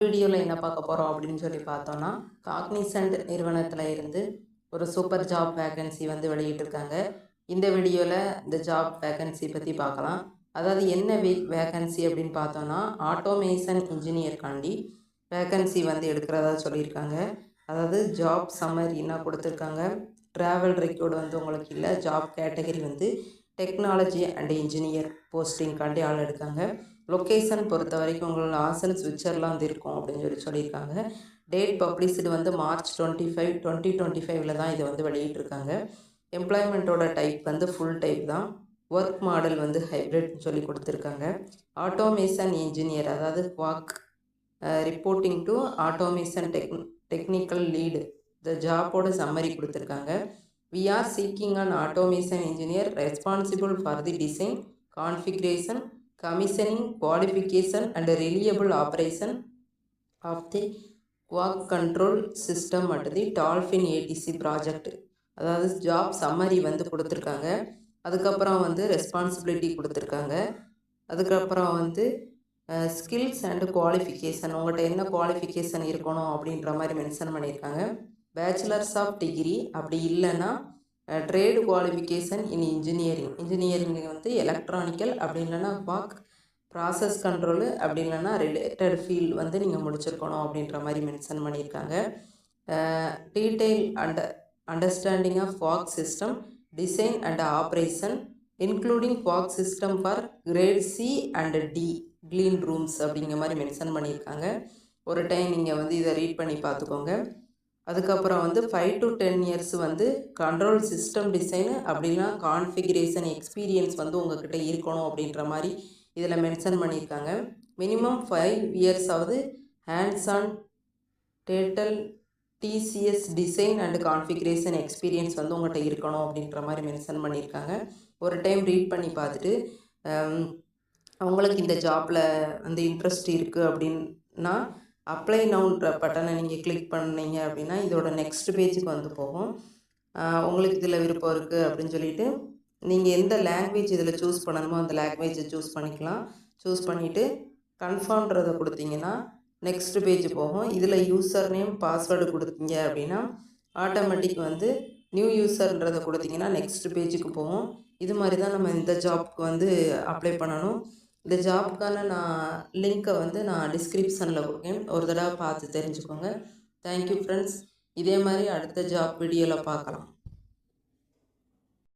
வீடியோவில் என்ன பார்க்க போகிறோம் அப்படின்னு சொல்லி பார்த்தோன்னா, காக்னிசன்ட் நிறுவனத்தில் இருந்து ஒரு சூப்பர் ஜாப் வேகன்சி வந்து வெளியிட்டிருக்காங்க. இந்த வீடியோவில் இந்த ஜாப் வேகன்சி பற்றி பார்க்கலாம். அதாவது என்ன வேகன்சி அப்படின்னு பார்த்தோன்னா, ஆட்டோமேஷன் இன்ஜினியர்காண்டி வேகன்சி வந்து எடுக்கிறதா சொல்லியிருக்காங்க. அதாவது ஜாப் சம்மரின்னா கொடுத்துருக்காங்க. ட்ராவல் ரெக்கார்டு வந்து உங்களுக்கு இல்லை. ஜாப் கேட்டகரி வந்து டெக்னாலஜி அண்ட் இன்ஜினியர் போஸ்டிங்காண்டி ஆள் எடுக்காங்க. லொக்கேஷன் பொறுத்த வரைக்கும் உங்களோட ஆசன் சுவிட்சர்லாந்து இருக்கும் அப்படின்னு சொல்லியிருக்காங்க. டேட் பப்ளிஷ்டு வந்து மார்ச் 25 2025 தான் இதை வந்து வெளியிட்டிருக்காங்க. எம்ப்ளாய்மெண்ட்டோட டைப் வந்து ஃபுல் டைப் தான். ஒர்க் மாடல் வந்து ஹைப்ரிட்னு சொல்லி கொடுத்துருக்காங்க. ஆட்டோமேஷன் இன்ஜினியர் அதாவது walk reporting to automation technical lead இந்த ஜாப்போட சம்மரி கொடுத்துருக்காங்க. We are seeking an automation engineer responsible for the design, configuration, commissioning, qualification and reliable operation of the quality control system at the Dolphin ATC project. அதாவது job summary வந்து கொடுத்துருக்காங்க. அதுக்கப்புறம் வந்து responsibility கொடுத்துருக்காங்க. அதுக்கப்புறம் வந்து ஸ்கில்ஸ் அண்ட் குவாலிஃபிகேஷன் உங்கள்கிட்ட என்ன குவாலிஃபிகேஷன் இருக்கணும் அப்படின்ற மாதிரி மென்ஷன் பண்ணியிருக்காங்க. பேச்சுலர்ஸ் ஆஃப் டிகிரி அப்படி இல்லைன்னா ட்ரேடு குவாலிஃபிகேஷன் இன் இன்ஜினியரிங் வந்து எலக்ட்ரானிக்கல் அப்படி இல்லைன்னா வாக் ப்ராசஸ் கண்ட்ரோலு அப்படி இல்லைன்னா ரிலேட்டட் ஃபீல்டு வந்து நீங்கள் முடிச்சிருக்கணும் அப்படின்ற மாதிரி மென்ஷன் பண்ணியிருக்காங்க. Detail understanding of walk system design and operation including walk system for grade C and D clean rooms அப்படிங்கிற மாதிரி மென்ஷன் பண்ணியிருக்காங்க. ஒரு டைம் நீங்கள் வந்து இதை ரீட் பண்ணி பார்த்துக்கோங்க. அதுக்கப்புறம் வந்து 5 to 10 இயர்ஸ் வந்து கண்ட்ரோல் சிஸ்டம் டிசைனு அப்படின்னா கான்ஃபிகரேஷன் எக்ஸ்பீரியன்ஸ் வந்து உங்கள்கிட்ட இருக்கணும் அப்படின்ற மாதிரி இதில் மென்ஷன் பண்ணியிருக்காங்க. மினிமம் 5 இயர்ஸாவது hands on detail DCS design and configuration experience வந்து உங்கள்கிட்ட இருக்கணும் அப்படின்ற மாதிரி மென்ஷன் பண்ணியிருக்காங்க. ஒரு டைம் ரீட் பண்ணி பார்த்துட்டு அவங்களுக்கு இந்த ஜாப்பில் வந்து இன்ட்ரெஸ்ட் இருக்குது அப்படின்னா அப்ளை நவுன்ற பட்டனை நீங்கள் கிளிக் பண்ணீங்க அப்படின்னா இதோட நெக்ஸ்ட் பேஜுக்கு வந்து போகும். உங்களுக்கு இதில் விருப்பம் இருக்குது அப்படின்னு சொல்லிட்டு நீங்கள் எந்த லாங்குவேஜ் இதில் சூஸ் பண்ணணுமோ அந்த லாங்குவேஜை சூஸ் பண்ணிக்கலாம். சூஸ் பண்ணிவிட்டு கன்ஃபார்ம்ன்றதை கொடுத்தீங்கன்னா நெக்ஸ்ட் பேஜ் போகும். இதில் யூசர் நேம் பாஸ்வேர்டு கொடுத்தீங்க அப்படின்னா ஆட்டோமேட்டிக் வந்து நியூ யூசர்ன்றதை கொடுத்தீங்கன்னா நெக்ஸ்ட் பேஜுக்கு போகும். இது மாதிரி தான் நம்ம இந்த ஜாப்க்கு வந்து அப்ளை பண்ணணும். இந்த ஜாப்க்கான லிங்க்கை வந்து நான் டிஸ்கிரிப்ஷனில் கொடுக்கேன். ஒரு தடவை பார்த்து தெரிஞ்சுக்கோங்க. Thank you friends. இதே மாதிரி அடுத்த ஜாப் வீடியோவில் பார்க்கலாம்.